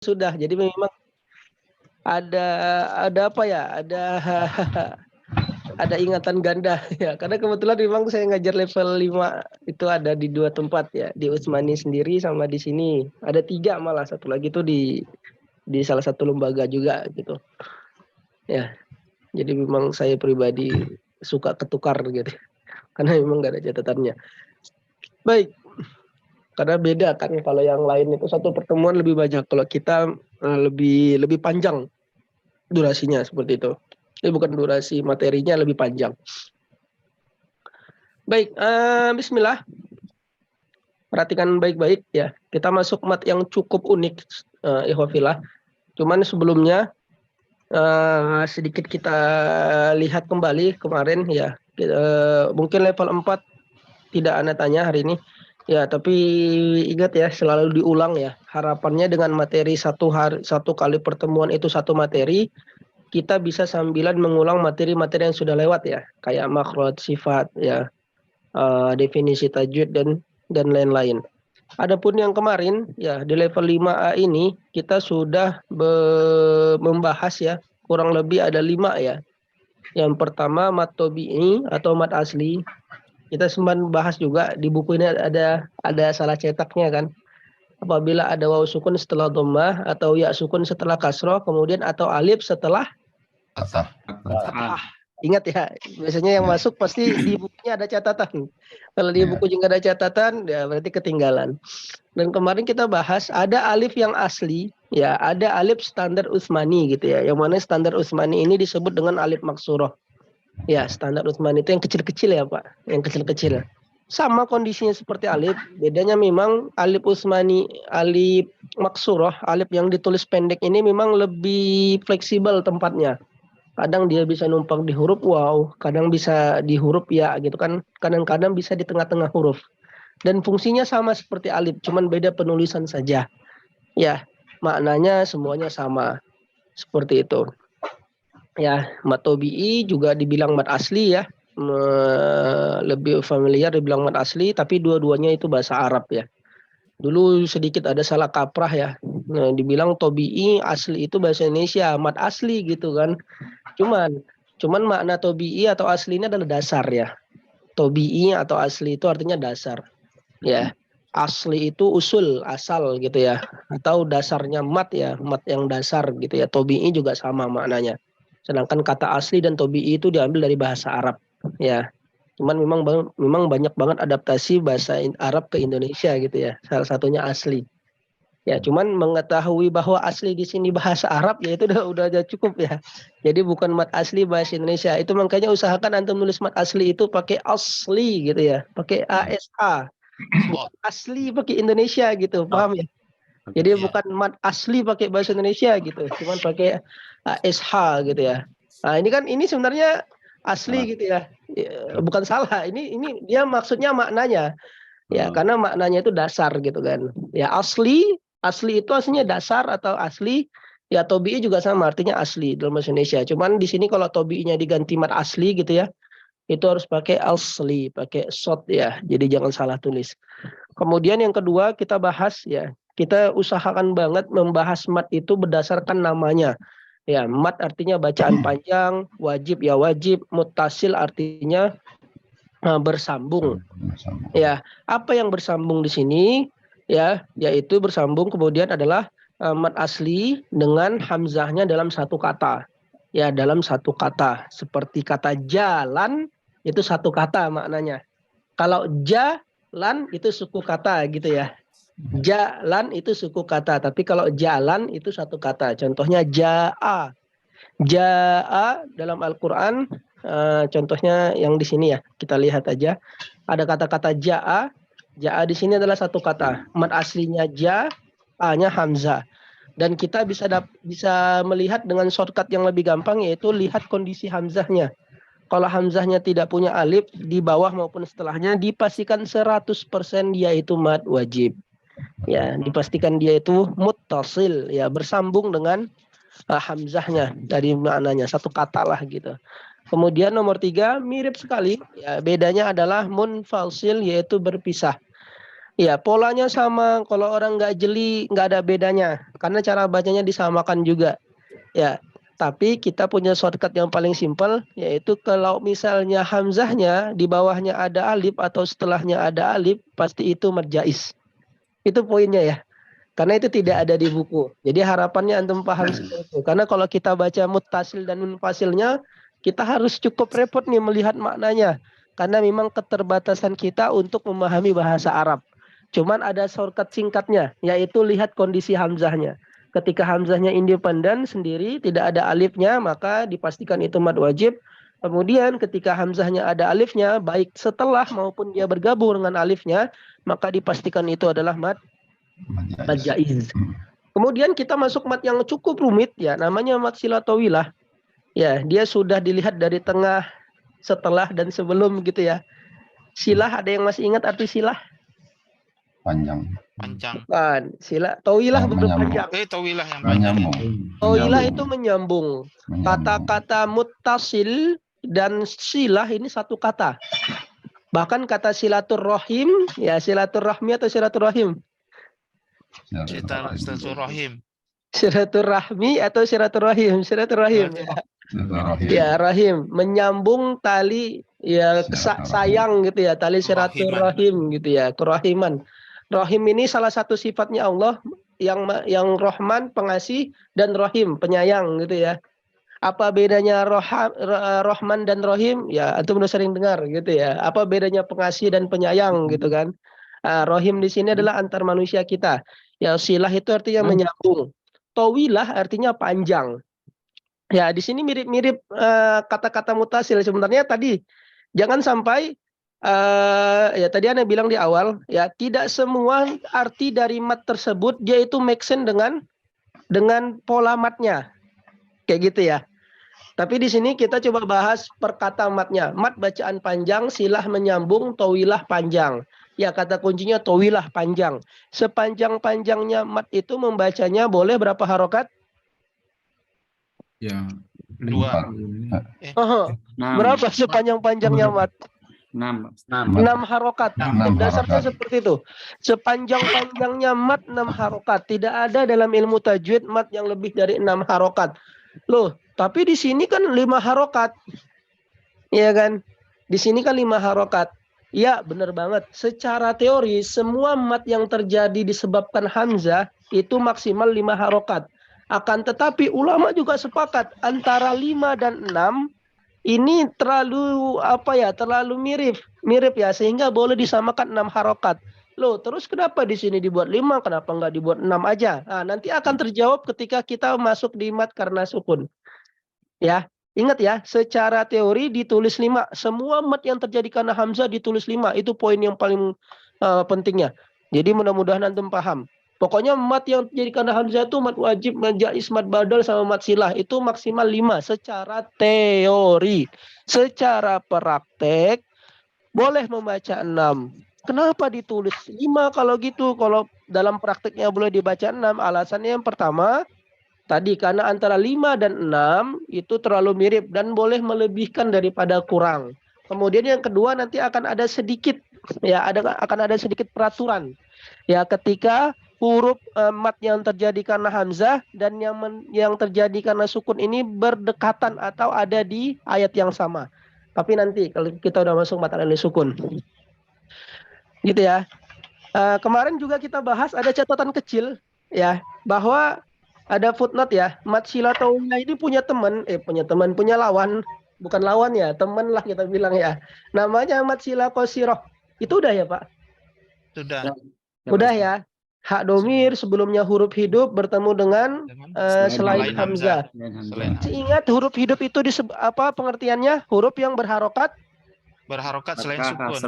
sudah. Jadi memang ada apa ya? Ada ingatan ganda ya. Karena kebetulan memang saya ngajar level 5 itu ada di 2 tempat ya, di Utsmani sendiri sama di sini. Ada 3 malah, satu lagi tuh di salah satu lembaga juga gitu. Ya. Jadi memang saya pribadi suka ketukar gitu. Karena memang nggak ada catatannya. Baik. Karena beda kan kalau yang lain itu satu pertemuan lebih banyak, kalau kita lebih panjang durasinya seperti itu. Ini bukan durasi materinya lebih panjang. Baik, bismillah. Perhatikan baik-baik ya. Kita masuk mat yang cukup unik, ikhwafillah. Cuman sebelumnya sedikit kita lihat kembali kemarin ya. Mungkin level 4 tidak Anda tanya hari ini. Ya, tapi ingat ya, selalu diulang ya. Harapannya dengan materi satu kali pertemuan itu satu materi, kita bisa sambilan mengulang materi-materi yang sudah lewat ya, kayak makhraj, sifat ya, definisi tajwid dan lain-lain. Adapun yang kemarin ya di level 5A ini kita sudah membahas ya, kurang lebih ada 5 ya. Yang pertama mat tabi'i atau mat asli. Kita sempat bahas juga di buku ini ada salah cetaknya kan. Apabila ada waw sukun setelah dhammah atau ya sukun setelah kasroh, kemudian atau alif setelah fathah. Ingat ya, biasanya yang masuk pasti di bukunya ada catatan. Kalau di buku juga ada catatan, ya berarti ketinggalan. Dan kemarin kita bahas ada alif yang asli, ya ada alif standar Utsmani gitu ya. Yang mana standar Utsmani ini disebut dengan alif maksuroh. Ya, standar Utsmani itu yang kecil-kecil ya Pak, yang kecil-kecil. Sama kondisinya seperti alif, bedanya memang alif Utsmani, alif maksuroh, alif yang ditulis pendek ini memang lebih fleksibel tempatnya. Kadang dia bisa numpang di huruf waw, kadang bisa di huruf ya gitu kan, kadang-kadang bisa di tengah-tengah huruf. Dan fungsinya sama seperti alif, cuman beda penulisan saja. Ya, maknanya semuanya sama. Seperti itu. Ya, mat tabi'i juga dibilang mat asli ya. Lebih familiar dibilang mat asli, tapi dua-duanya itu bahasa Arab ya. Dulu sedikit ada salah kaprah ya. Nah, dibilang tabi'i asli itu bahasa Indonesia, mat asli gitu kan. Cuman makna tabi'i atau asli ini adalah dasar ya. Tabi'i atau asli itu artinya dasar. Ya. Asli itu usul, asal gitu ya. Atau dasarnya mat ya, mat yang dasar gitu ya. Tabi'i juga sama maknanya. Sedangkan kata asli dan tabi'i itu diambil dari bahasa Arab ya. Cuman memang banyak banget adaptasi bahasa Arab ke Indonesia gitu ya. Salah satunya asli. Ya, cuman mengetahui bahwa asli di sini bahasa Arab ya itu udah cukup ya. Jadi bukan mat asli bahasa Indonesia. Itu makanya usahakan antum nulis mat asli itu pakai asli gitu ya, pakai ASA. Bukan asli pakai Indonesia gitu, paham ya? Jadi bukan mat asli pakai bahasa Indonesia gitu, cuman pakai ASH gitu ya. Nah, ini sebenarnya asli gitu ya. Bukan salah. Ini dia maksudnya maknanya. Ya, karena maknanya itu dasar gitu kan. Ya, asli itu aslinya dasar atau asli. Ya, tobi'i juga sama artinya asli dalam bahasa Indonesia. Cuman di sini kalau tobi'inya diganti mat asli gitu ya, itu harus pakai asli, pakai shot ya. Jadi jangan salah tulis. Kemudian yang kedua kita bahas ya, kita usahakan banget membahas mat itu berdasarkan namanya. Ya, mat artinya bacaan panjang, wajib ya wajib, muttasil artinya bersambung. Ya, apa yang bersambung di sini? Ya, yaitu bersambung kemudian adalah mat asli dengan hamzahnya dalam satu kata. Ya, dalam satu kata. Seperti kata jalan itu satu kata maknanya. Kalau jalan itu suku kata gitu ya. Jalan itu suku kata, tapi kalau jalan itu satu kata. Contohnya ja'a. Ja'a dalam Al-Qur'an contohnya yang di sini ya. Kita lihat aja. Ada kata-kata ja'a. Ja'a di sini adalah satu kata. Mat aslinya ja, a-nya hamzah. Dan kita bisa melihat dengan shortcut yang lebih gampang yaitu lihat kondisi hamzahnya. Kalau hamzahnya tidak punya alif di bawah maupun setelahnya dipastikan 100% dia itu mad wajib. Ya, dipastikan dia itu muttasil ya, bersambung dengan hamzahnya dari maknanya satu kata lah gitu. Kemudian nomor 3 mirip sekali ya, bedanya adalah munfasil yaitu berpisah. Ya, polanya sama. Kalau orang nggak jeli, nggak ada bedanya. Karena cara bacanya disamakan juga. Ya, tapi kita punya shortcut yang paling simpel, yaitu kalau misalnya hamzahnya di bawahnya ada alif atau setelahnya ada alif, pasti itu mad jaiz. Itu poinnya ya. Karena itu tidak ada di buku. Jadi harapannya antum paham seperti itu. Karena kalau kita baca muttasil dan munfasilnya, kita harus cukup repot nih melihat maknanya. Karena memang keterbatasan kita untuk memahami bahasa Arab. Cuman ada shortcut singkatnya, yaitu lihat kondisi hamzahnya. Ketika hamzahnya independen sendiri, tidak ada alifnya, maka dipastikan itu mad wajib. Kemudian ketika hamzahnya ada alifnya, baik setelah maupun dia bergabung dengan alifnya, maka dipastikan itu adalah mad jaiz. Kemudian kita masuk mat yang cukup rumit ya, namanya mat silatawilah. Ya, dia sudah dilihat dari tengah, setelah dan sebelum gitu ya. Silah, ada yang masih ingat arti silah? Panjang. Bukan, sila tawilah baru panjang. Tawilah yang panjang. Tawilah itu menyambung. Kata-kata muttasil dan silah ini satu kata. Bahkan kata silaturrahim, ya silaturrahmi atau silaturrahim? Silaturrahim. Silaturrahmi atau silaturrahim? Silaturrahim. Ya, rahim, menyambung tali ya sayang gitu ya, tali silaturrahim gitu ya, kerahiman. Rahim ini salah satu sifatnya Allah yang Rahman pengasih dan Rahim penyayang gitu ya. Apa bedanya Rahman dan Rahim? Ya, antum udah sering dengar gitu ya. Apa bedanya pengasih dan penyayang gitu kan? Rahim di sini adalah antar manusia kita. Ya, silah itu artinya menyambung. Tawilah artinya panjang. Ya, di sini mirip-mirip kata-kata mutasil. Sebenarnya tadi jangan sampai ya tadi Anda bilang di awal ya, tidak semua arti dari mat tersebut dia itu make sense dengan pola matnya. Kayak gitu ya. Tapi di sini kita coba bahas per kata matnya. Mat bacaan panjang, silah menyambung, tawilah panjang. Ya, kata kuncinya tawilah panjang. Sepanjang-panjangnya mat itu membacanya boleh berapa harokat? Ya, 2. Berapa sepanjang-panjangnya mat? 6 harokat. Dasarnya seperti itu. Sepanjang-panjangnya mat 6 harokat. Tidak ada dalam ilmu tajwid mat yang lebih dari 6 harokat. Loh, tapi di sini kan 5 harokat. Iya kan? Di sini kan 5 harokat. Ya, benar banget. Secara teori, semua mat yang terjadi disebabkan hamzah itu maksimal 5 harokat. Akan tetapi ulama juga sepakat antara 5 dan 6 ini terlalu terlalu mirip ya, sehingga boleh disamakan 6 harokat. Loh, terus kenapa di sini dibuat 5, kenapa nggak dibuat 6 aja? Nah, nanti akan terjawab ketika kita masuk di mat karena sukun. Ya, ingat ya, secara teori ditulis 5. Semua mat yang terjadi karena hamzah ditulis 5. Itu poin yang paling pentingnya. Jadi mudah-mudahan antum paham. Pokoknya mat yang terjadi karena hamzah itu mat wajib, mat jaiz, mat badal sama mat silah itu maksimal 5 secara teori. Secara praktek boleh membaca 6. Kenapa ditulis 5 kalau gitu? Kalau dalam prakteknya boleh dibaca 6, alasannya yang pertama tadi karena antara 5 dan 6 itu terlalu mirip dan boleh melebihkan daripada kurang. Kemudian yang kedua nanti akan ada sedikit akan ada sedikit peraturan. Ya, ketika huruf mat yang terjadi karena hamzah dan yang terjadi karena sukun ini berdekatan atau ada di ayat yang sama. Tapi nanti kalau kita udah masuk mat alif sukun. Gitu ya. Kemarin juga kita bahas ada catatan kecil ya, bahwa ada footnote ya, mat silatawilah ini punya lawan, bukan lawan ya, teman lah kita bilang ya. Namanya mat sila qasirah. Itu udah ya, Pak? Sudah. Udah ya. Hak domir sebelumnya huruf hidup bertemu dengan selain hamzah. Ingat huruf hidup itu pengertiannya? Huruf yang berharokat selain sukun.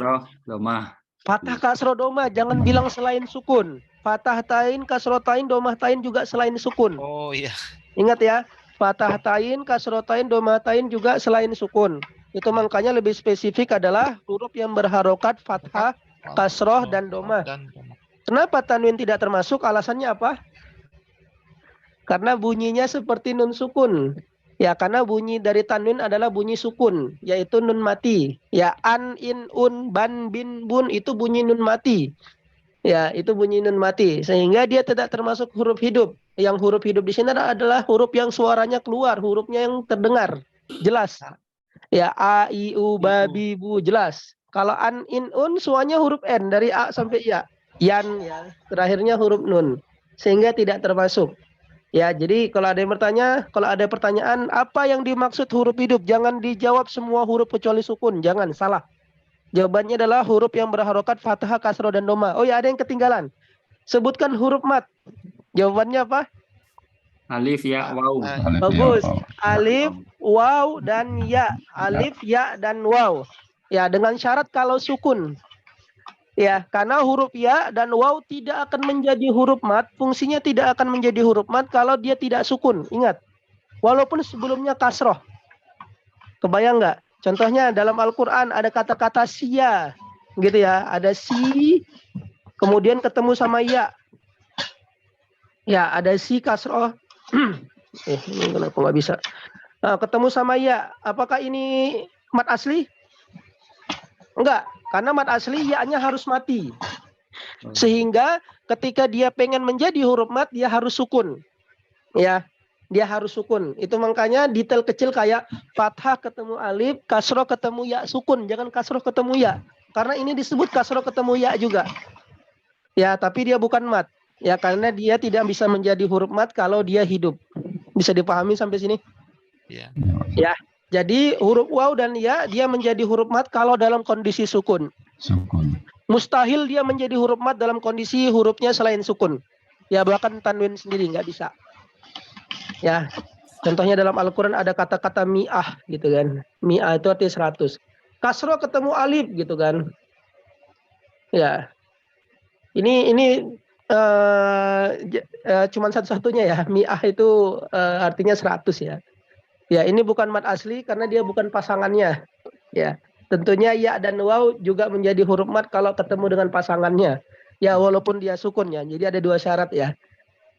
Fathah kasroh domah, jangan bilang selain sukun. Fathah tain, kasroh tain, domah tain juga selain sukun. Oh iya. Ingat ya, fathah tain, kasroh tain, domah tain juga selain sukun. Itu makanya lebih spesifik adalah huruf yang berharokat fathah, kasroh, dan domah. Kenapa tanwin tidak termasuk? Alasannya apa? Karena bunyinya seperti nun sukun. Ya, karena bunyi dari tanwin adalah bunyi sukun, yaitu nun mati. Ya, an, in, un, ban, bin, bun itu bunyi nun mati. Ya, itu bunyi nun mati sehingga dia tidak termasuk huruf hidup. Yang huruf hidup di sini adalah huruf yang suaranya keluar, hurufnya yang terdengar jelas. Ya, a, i, u, ba, bi, bu jelas. Kalau an, in, un semuanya huruf n dari a sampai ya. Yan ya, terakhirnya huruf nun. Sehingga tidak termasuk. Ya, jadi kalau ada yang bertanya, kalau ada pertanyaan apa yang dimaksud huruf hidup, jangan dijawab semua huruf kecuali sukun, jangan, salah. Jawabannya adalah huruf yang berharokat fathah, kasroh, dan doma. Oh ya, ada yang ketinggalan. Sebutkan huruf mat. Jawabannya apa? Alif, ya, waw. Alif, Bagus. ya, Alif, waw, dan ya. Alif, ya, dan waw. Ya, dengan syarat kalau sukun. Ya, karena huruf ya dan waw tidak akan menjadi huruf mat. Fungsinya tidak akan menjadi huruf mat kalau dia tidak sukun. Ingat. Walaupun sebelumnya kasroh. Kebayang nggak? Contohnya dalam Al-Quran ada kata-kata sia, gitu ya. Ada si, kemudian ketemu sama ya. Ya, ada si kasroh. Ini kenapa nggak bisa? Nah, ketemu sama ya. Apakah ini mat asli? Enggak, karena mat asli ya-nya harus mati. Sehingga ketika dia pengen menjadi huruf mat, dia harus sukun. Ya. Dia harus sukun. Itu makanya detail kecil kayak fathah ketemu alif, kasroh ketemu ya, sukun. Jangan kasroh ketemu ya. Karena ini disebut kasroh ketemu ya juga. Ya, tapi dia bukan mat. Ya, karena dia tidak bisa menjadi huruf mat kalau dia hidup. Bisa dipahami sampai sini? Ya. Ya. Jadi huruf waw dan ya dia menjadi huruf mat kalau dalam kondisi sukun. sukun. Mustahil dia menjadi huruf mat dalam kondisi hurufnya selain sukun. Ya, bahkan tanwin sendiri nggak bisa. Ya, contohnya dalam Al-Quran ada kata-kata mi'ah gitu kan. Mi'ah itu artinya 100. Kasroh ketemu alif gitu kan. Ya, ini cuman satu-satunya ya. Mi'ah itu artinya 100 ya. Ya, ini bukan mat asli karena dia bukan pasangannya. Ya, tentunya ya dan waw juga menjadi huruf mat kalau ketemu dengan pasangannya. Ya, walaupun dia sukun ya. Jadi ada dua syarat ya.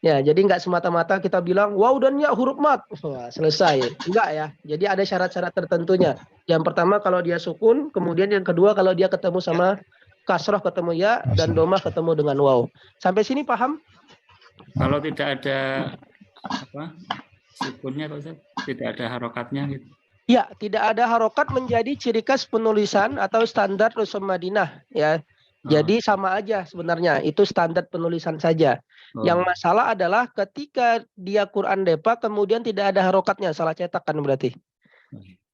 Ya, jadi nggak semata-mata kita bilang wow dan ya huruf mat. Wah, selesai. Enggak ya. Jadi ada syarat-syarat tertentunya. Yang pertama kalau dia sukun, kemudian yang kedua kalau dia ketemu sama kasroh ketemu ya dan domah ketemu dengan wow. Sampai sini paham? Kalau tidak ada apa sukunnya, Pak Ustaz, tidak ada harokatnya gitu. Ya, tidak ada harokat menjadi ciri khas penulisan atau standar Rusum Madinah ya. Jadi sama aja sebenarnya, itu standar penulisan saja. Yang masalah adalah ketika dia Quran Depak kemudian tidak ada harokatnya, salah cetak kan berarti.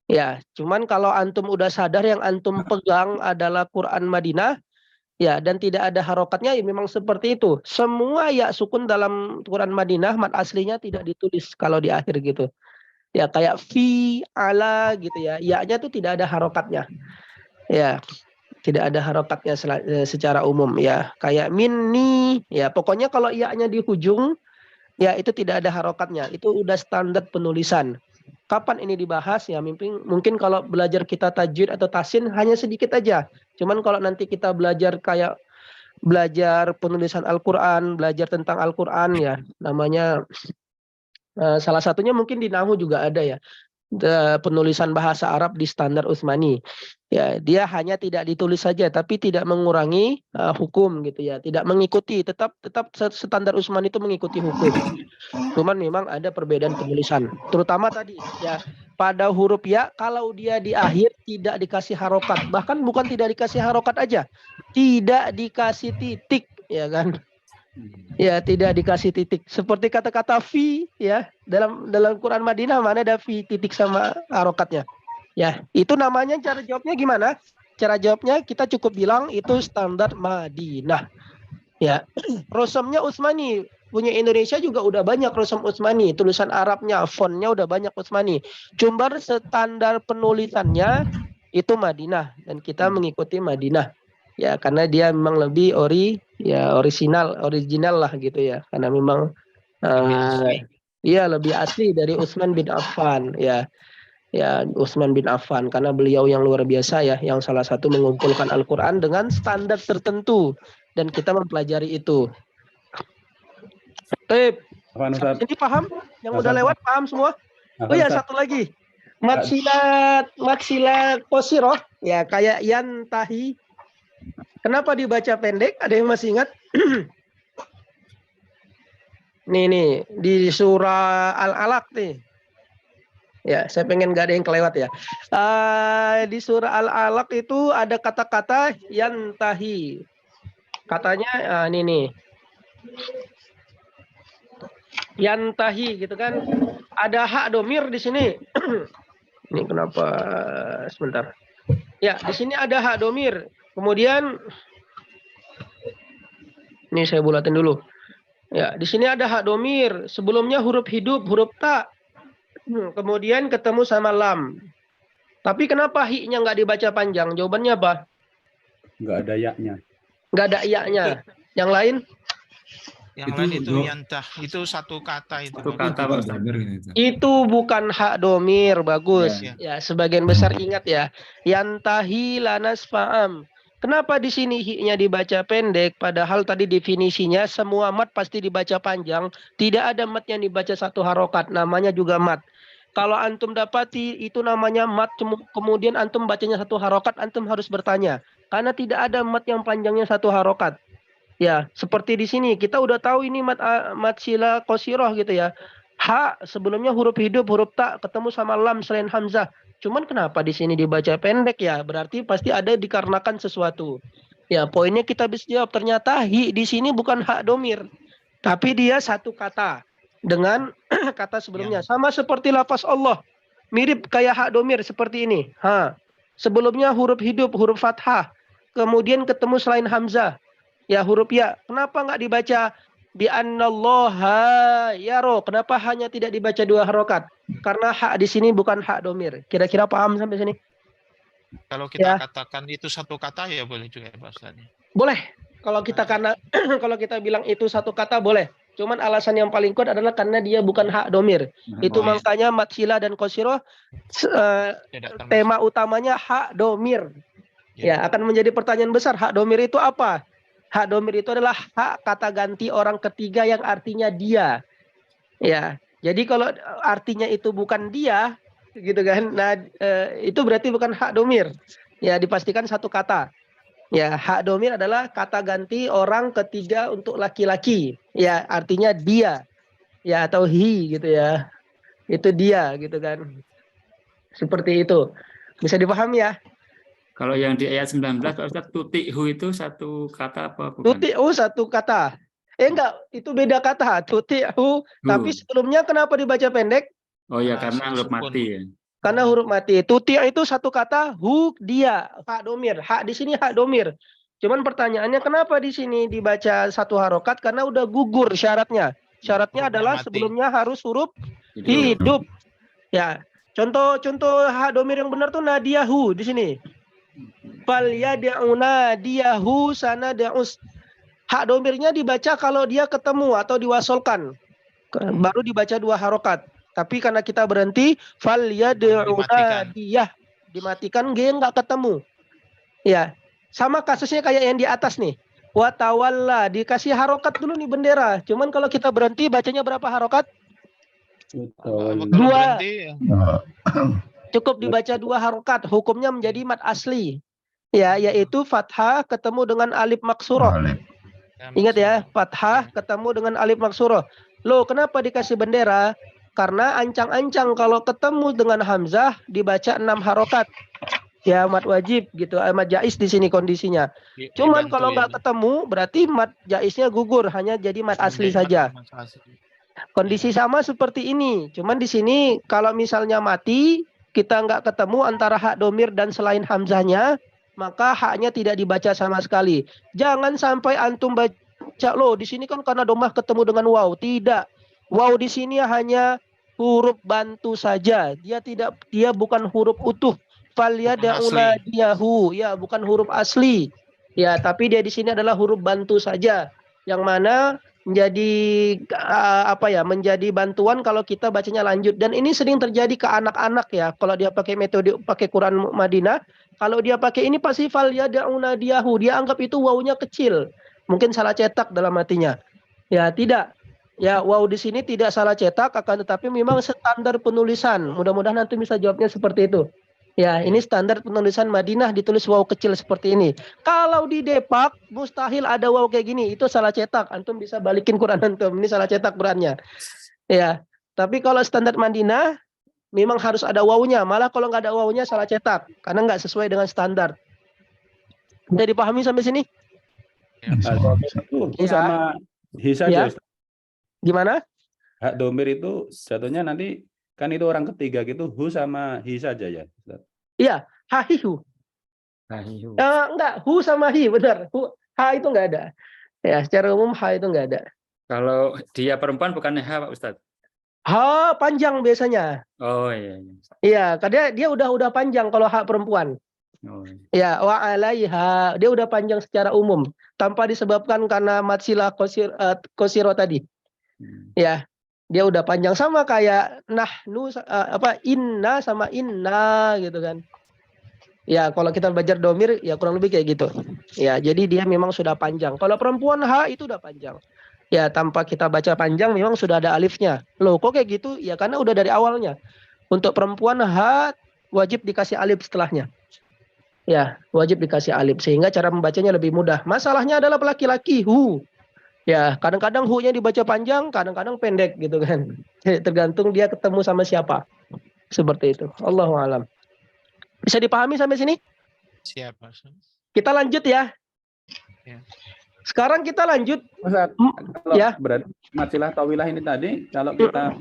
Ya, cuman kalau antum udah sadar yang antum pegang adalah Quran Madinah, ya dan tidak ada harokatnya, ya memang seperti itu. Semua ya sukun dalam Quran Madinah, mat aslinya tidak ditulis kalau di akhir gitu. Ya kayak fi, ala gitu ya, ya-nya tuh tidak ada harokatnya. Ya. Tidak ada harokatnya secara umum ya. Kayak minni ya. Pokoknya kalau iya-nya di ujung ya itu tidak ada harokatnya. Itu udah standar penulisan. Kapan ini dibahas ya? Mungkin kalau belajar kita tajwid atau tasin hanya sedikit aja. Cuman kalau nanti kita belajar kayak belajar penulisan Al-Qur'an, belajar tentang Al-Qur'an ya, namanya salah satunya mungkin di Nahwu juga ada ya. Penulisan bahasa Arab di standar Utsmani. Ya, dia hanya tidak ditulis saja tapi tidak mengurangi hukum gitu ya, tidak mengikuti, tetap standar Utsmani itu mengikuti hukum. Cuman memang ada perbedaan penulisan. Terutama tadi ya pada huruf ya kalau dia di akhir tidak dikasih harokat, bahkan bukan tidak dikasih harokat aja, tidak dikasih titik ya kan. Ya, tidak dikasih titik. Seperti kata-kata fi ya, dalam Quran Madinah mana ada fi titik sama harokatnya. Ya, itu namanya cara jawabnya gimana? Cara jawabnya kita cukup bilang itu standar Madinah. Ya, Rusumnya Utsmani. Punya Indonesia juga udah banyak Rusum Utsmani, tulisan Arabnya, fontnya udah banyak Utsmani. Cuma standar penulisannya itu Madinah dan kita mengikuti Madinah. Ya, karena dia memang lebih original lah gitu ya. Karena memang iya lebih asli dari Utsman bin Affan ya. Ya, Utsman bin Affan karena beliau yang luar biasa ya, yang salah satu mengumpulkan Al-Qur'an dengan standar tertentu dan kita mempelajari itu. Ini paham? Yang udah lewat paham semua? Oh ya, satu lagi. Maksilat qosiroh ya kayak yantahi. Kenapa dibaca pendek? Ada yang masih ingat? Nih di surah Al-Alaq nih. Ya, saya pengen gak ada yang kelewat ya. Di surah Al-Alaq itu ada kata-kata yantahi. Katanya ini nih. Yantahi gitu kan. Ada hak domir di sini. Ini kenapa sebentar. Ya, di sini ada hak domir. Kemudian ini saya bulatin dulu. Ya, di sini ada hak domir. Sebelumnya huruf hidup, huruf ta. Kemudian ketemu sama lam. Tapi kenapa hi-nya nggak dibaca panjang? Jawabannya apa? Nggak ada yaknya. Nggak ada iya-nya. Yang lain? Yang lain itu yantah, itu satu kata itu. Satu kata, Pak Ustaz. Itu bukan hak domir, bagus. Ya. Ya, sebagian besar ingat ya. Yantahi lanas fa'am. Kenapa di sini hi-nya dibaca pendek, padahal tadi definisinya semua mat pasti dibaca panjang. Tidak ada mat yang dibaca satu harokat, namanya juga mat. Kalau antum dapati itu namanya mat, kemudian antum bacanya satu harokat, antum harus bertanya. Karena tidak ada mat yang panjangnya satu harokat. Ya, seperti di sini kita udah tahu ini mat sila qasiroh gitu ya. Ha sebelumnya huruf hidup, huruf ta ketemu sama lam selain hamzah. Cuman kenapa di sini dibaca pendek ya? Berarti pasti ada dikarenakan sesuatu. Ya, poinnya kita bisa jawab ternyata hi di sini bukan hak domir, tapi dia satu kata dengan kata sebelumnya. Sama seperti lafaz Allah. Mirip kayak hak domir seperti ini. Ha. Sebelumnya huruf hidup, huruf fathah. Kemudian ketemu selain hamzah. Ya huruf ya. Kenapa nggak dibaca bi annallaha yaro? Kenapa hanya tidak dibaca dua harokat? Karena hak di sini bukan hak domir. Kira-kira paham sampai sini? Kalau kita katakan itu satu kata ya boleh juga ya Pak Ustaz. Boleh. Kalau kita kalau kita bilang itu satu kata boleh. Cuman alasan yang paling kuat adalah karena dia bukan hak domir. Itu makanya mat sila dan qasiroh tema utamanya hak domir. Ya, akan menjadi pertanyaan besar, hak domir itu apa? Hak domir itu adalah hak kata ganti orang ketiga yang artinya dia. Ya, jadi kalau artinya itu bukan dia, gitu kan? Nah, itu berarti bukan hak domir. Ya, dipastikan satu kata. Ya, hak domir adalah kata ganti orang ketiga untuk laki-laki. Ya, artinya dia. Ya, atau he gitu ya. Itu dia gitu kan. Seperti itu. Bisa dipahami ya? Kalau yang di ayat 19 Pak Ustaz, tuti'hu itu satu kata apa bukan? Tuti'hu satu kata. Enggak, itu beda kata. Tuti'hu, tapi sebelumnya kenapa dibaca pendek? Oh ya, karena huruf mati ya. Karena huruf mati. Tuti' itu satu kata, hu dia, hak domir. Hak di sini hak domir. Cuman pertanyaannya kenapa di sini dibaca satu harokat? Karena udah gugur syaratnya. Syaratnya adalah sebelumnya harus huruf hidup. Ya, contoh hak domir yang benar tuh nadiyahu di sini. Fal yad'una diyahu sanad'us. Hak domirnya dibaca kalau dia ketemu atau diwasolkan. Baru dibaca dua harokat. Tapi karena kita berhenti, fal yad'una diyah. Dimatikan G nggak ketemu. Ya, sama kasusnya kayak yang di atas nih. Wa tawalla, dikasih harokat dulu nih bendera. Cuman kalau kita berhenti bacanya berapa harokat? Dua. Cukup dibaca dua harokat, hukumnya menjadi mat asli. Ya, yaitu fathah ketemu dengan alif maksuroh. Ingat ya, fathah ketemu dengan alif maksuroh. Loh, kenapa dikasih bendera? Karena ancang-ancang kalau ketemu dengan hamzah dibaca 6 harokat. Ya, mat wajib gitu, mat jais di sini kondisinya. Cuman kalau nggak ketemu, berarti mat jaisnya gugur, hanya jadi mat asli saja. Kondisi sama seperti ini. Cuman di sini kalau misalnya mati, kita nggak ketemu antara hak domir dan selain hamzahnya, maka haknya tidak dibaca sama sekali. Jangan sampai antum baca, loh di sini kan karena domah ketemu dengan waw. Tidak. Waw di sini hanya huruf bantu saja. Dia bukan huruf utuh. Falyad'una diyahu. Ya, bukan huruf asli. Ya, tapi dia di sini adalah huruf bantu saja. Yang mana menjadi bantuan kalau kita bacanya lanjut. Dan ini sering terjadi ke anak-anak ya. Kalau dia pakai metode pakai Quran Madinah, kalau dia pakai ini pasti fal yad'una diyahu, dia anggap itu wawunya kecil. Mungkin salah cetak dalam hatinya. Ya, tidak. Ya, waw di sini tidak salah cetak, akan tetapi memang standar penulisan. Mudah-mudahan nanti bisa jawabnya seperti itu. Ya, ini standar penulisan Madinah ditulis waw kecil seperti ini. Kalau di Depak mustahil ada waw kayak gini. Itu salah cetak. Antum bisa balikin Quran antum. Ini salah cetak Qurannya. Ya. Tapi kalau standar Madinah memang harus ada wawnya. Malah kalau nggak ada wawnya salah cetak karena nggak sesuai dengan standar. Udah dipahami sampai sini? Ya. Hu sama hi Ya. saja, Ustaz. Gimana? Hak domir itu jatuhnya nanti kan itu orang ketiga gitu, hu sama hi saja ya, Ustaz. Iya, hahihu. Hahihu. Enggak, hu sama hi, benar. Ha itu enggak ada. Ya, secara umum ha itu enggak ada. Kalau dia perempuan bukannya H, Pak Ustadz? Ha panjang biasanya. Oh iya. Iya. Iya, karena dia udah panjang kalau hak perempuan. Oh, iya. Ya, wa alaiha, dia udah panjang secara umum tanpa disebabkan karena matsilah kosiro tadi. Ya, dia udah panjang sama kayak nahnu inna sama inna gitu kan. Ya, kalau kita belajar domir ya kurang lebih kayak gitu. Ya, jadi dia memang sudah panjang. Kalau perempuan ha itu udah panjang. Ya, tanpa kita baca panjang memang sudah ada alifnya. Loh, kok kayak gitu? Ya karena udah dari awalnya. Untuk perempuan ha wajib dikasih alif setelahnya. Ya, wajib dikasih alif sehingga cara membacanya lebih mudah. Masalahnya adalah laki-laki hu. Ya, kadang-kadang hu-nya dibaca panjang, kadang-kadang pendek gitu kan. Tergantung dia ketemu sama siapa. Seperti itu. Allahu a'lam. Bisa dipahami sampai sini? Siap, Mas. Kita lanjut ya. Ya. Sekarang kita lanjut. Ustaz, kalau Ya. berarti matsilah tawilah ini tadi kalau kita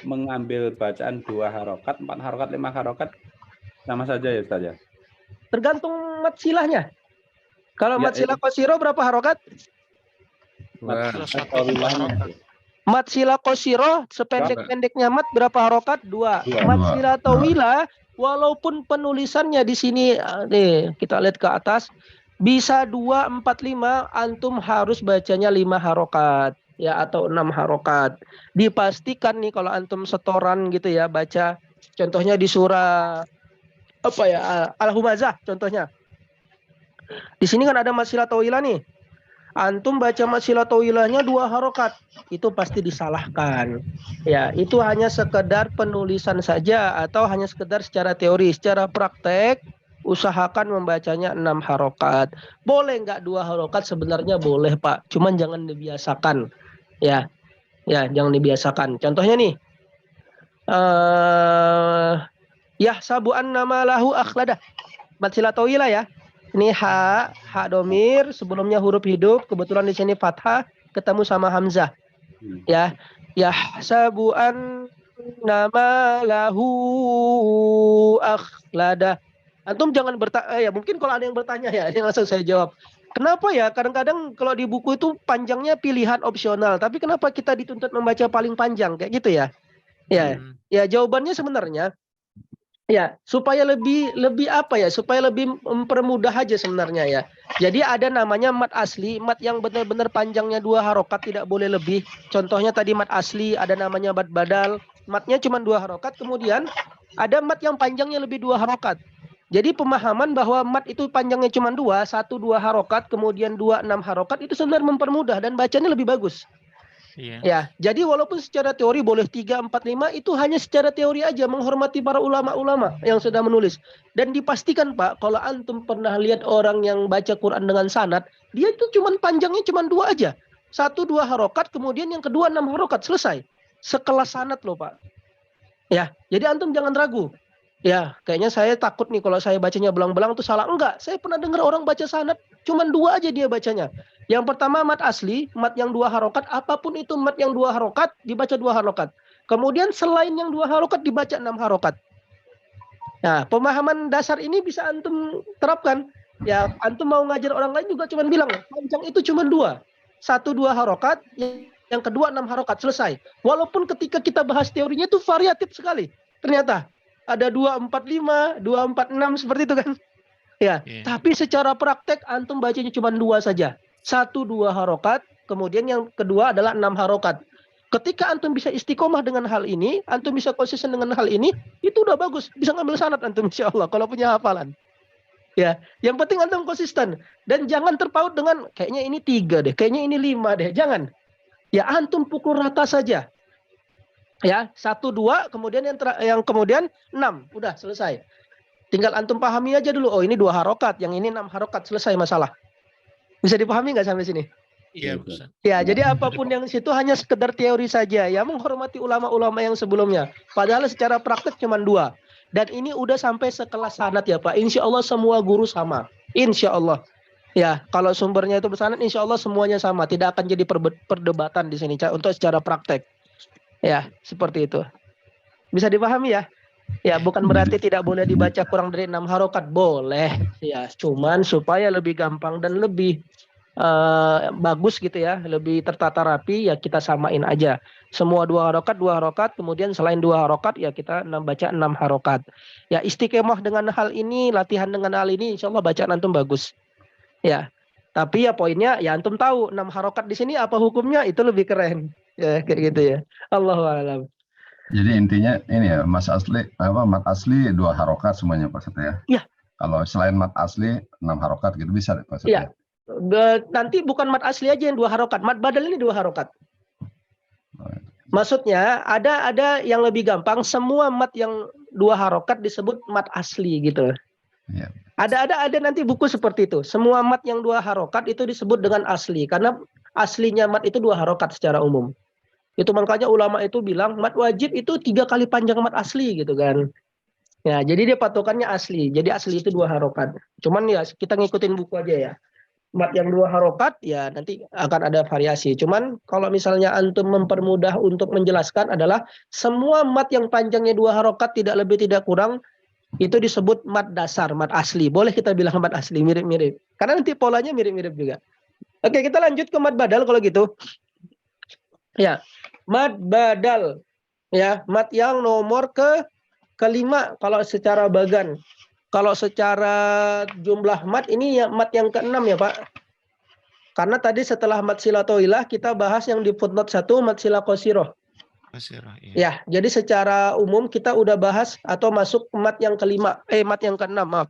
mengambil bacaan 2 harokat, 4 harokat, 5 harokat sama saja ya Ustaz ya? Tergantung matsilahnya. Kalau Ya, matsilah qasiro berapa harokat? Wah, Kalau satu Tawilahnya. harokat. Matsilah qasiro sependek-pendeknya mat berapa harokat? 2. Matsilah tawilah walaupun penulisannya di sini nih kita lihat ke atas bisa 2, 4, 5, antum harus bacanya 5 harokat ya atau 6 harokat. Dipastikan nih kalau antum setoran gitu ya baca contohnya di surah apa ya Al-Humazah contohnya. Di sini kan ada matsilah tawilah nih. Antum baca matsilah tawilahnya 2 harokat, itu pasti disalahkan. Ya, itu hanya sekedar penulisan saja atau hanya sekedar secara teori, secara praktek usahakan membacanya 6 harokat. Boleh nggak 2 harokat? Sebenarnya boleh Pak, cuman jangan dibiasakan. Ya, jangan dibiasakan. Contohnya nih, yahsabu'an nama lahu akhladah. Matsilah tawilah ya. Ini ha domir, sebelumnya huruf hidup, kebetulan di sini fathah, ketemu sama hamzah. Ya, yahsabu'an nama lahu akhlada. Antum jangan bertanya, ya mungkin kalau ada yang bertanya ya, yang langsung saya jawab. Kenapa ya? Kadang-kadang kalau di buku itu panjangnya pilihan opsional, tapi kenapa kita dituntut membaca paling panjang kayak gitu ya? Ya jawabannya sebenarnya ya supaya lebih apa ya? Supaya lebih mempermudah aja sebenarnya ya. Jadi ada namanya mat asli, mat yang benar-benar panjangnya 2 harokat tidak boleh lebih. Contohnya tadi mat asli ada namanya mat badal, matnya cuma 2 harokat. Kemudian ada mat yang panjangnya lebih 2 harokat. Jadi pemahaman bahwa mat itu panjangnya cuma 2, 1 2 harokat, kemudian 2 6 harokat itu sebenarnya mempermudah dan bacanya lebih bagus. Iya. Ya, jadi walaupun secara teori boleh 3, 4, 5 itu hanya secara teori aja menghormati para ulama-ulama yang sudah menulis. Dan dipastikan Pak, kalau antum pernah lihat orang yang baca Quran dengan sanad, dia itu cuma panjangnya cuma 2 aja. 1 2 harokat, kemudian yang kedua 6 harokat, selesai. Sekelas sanad loh Pak. Ya, jadi antum jangan ragu. Ya, kayaknya saya takut nih kalau saya bacanya belang-belang itu salah. Enggak, saya pernah dengar orang baca sanad cuma 2 aja dia bacanya. Yang pertama mat asli, mat yang 2 harokat, apapun itu mat yang 2 harokat dibaca 2 harokat. Kemudian selain yang 2 harokat dibaca 6 harokat. Nah, pemahaman dasar ini bisa antum terapkan. Ya, antum mau ngajar orang lain juga cuma bilang, panjang itu cuma 2. 1 2 harokat, yang kedua 6 harokat, selesai. Walaupun ketika kita bahas teorinya itu variatif sekali. Ternyata ada 2 4 5, 2 4 6 seperti itu kan. Ya, tapi secara praktek antum bacanya cuma 2 saja. 1 2 harokat, kemudian yang kedua adalah 6 harokat. Ketika antum bisa istiqomah dengan hal ini, antum bisa konsisten dengan hal ini, itu udah bagus. Bisa ngambil sanad antum insyaallah kalau punya hafalan. Ya, yang penting antum konsisten dan jangan terpaut dengan kayaknya ini 3 deh, kayaknya ini 5 deh. Jangan. Ya antum pukul rata saja. Ya, 1 2 kemudian yang kemudian 6, udah selesai. Tinggal antum pahami aja dulu. Oh, ini 2 harokat, yang ini 6 harokat, selesai masalah. Bisa dipahami nggak sampai sini? Iya, Ustaz. Ya, jadi apapun yang situ hanya sekedar teori saja. Ya, menghormati ulama-ulama yang sebelumnya. Padahal secara praktek cuma 2. Dan ini udah sampai sekelas sanad ya Pak. Insya Allah semua guru sama. Insya Allah. Ya, kalau sumbernya itu bersanad, insya Allah semuanya sama. Tidak akan jadi perdebatan di sini untuk secara praktek. Ya, seperti itu. Bisa dipahami ya? Ya, bukan berarti tidak boleh dibaca kurang dari 6 harokat. Boleh. Ya, cuman supaya lebih gampang dan lebih bagus gitu ya, lebih tertata rapi, ya kita samain aja. Semua 2 harokat, kemudian selain 2 harokat ya kita baca 6 harokat. Ya, istiqomah dengan hal ini, latihan dengan hal ini, insya Allah bacaan antum bagus. Ya, tapi ya poinnya ya antum tahu 6 harokat di sini apa hukumnya, itu lebih keren. Ya, kayak gitu ya. Allahu a'lam. Jadi intinya ini ya, mat asli 2 harokat semuanya Pak Ustadz ya. Iya. Kalau selain mat asli 6 harokat gitu bisa Pak Ustadz Iya. ya. Nanti bukan mat asli aja yang 2 harokat, mat badal ini 2 harokat. Maksudnya ada yang lebih gampang, semua mat yang 2 harokat disebut mat asli gitu. Iya. Ada nanti buku seperti itu. Semua mat yang 2 harokat itu disebut dengan asli, karena aslinya mat itu 2 harokat secara umum. Itu makanya ulama itu bilang mat wajib itu 3 kali panjang mat asli gitu kan. Ya, jadi dia patokannya asli. Jadi asli itu 2 harokat. Cuman ya kita ngikutin buku aja ya. Mat yang 2 harokat ya nanti akan ada variasi. Cuman kalau misalnya antum mempermudah untuk menjelaskan adalah semua mat yang panjangnya 2 harokat tidak lebih tidak kurang itu disebut mat dasar, mat asli. Boleh kita bilang mat asli, mirip-mirip. Karena nanti polanya mirip-mirip juga. Oke, kita lanjut ke mat badal kalau gitu. Ya, mat badal. Ya, mat yang nomor kelima kalau secara bagan. Kalau secara jumlah mat ini ya mat yang ke-6 ya Pak. Karena tadi setelah mat sila toilah kita bahas yang di footnote 1 mat sila qasiroh. Iya. Ya, jadi secara umum kita udah bahas atau masuk mat yang kelima, mat yang ke-6 maaf.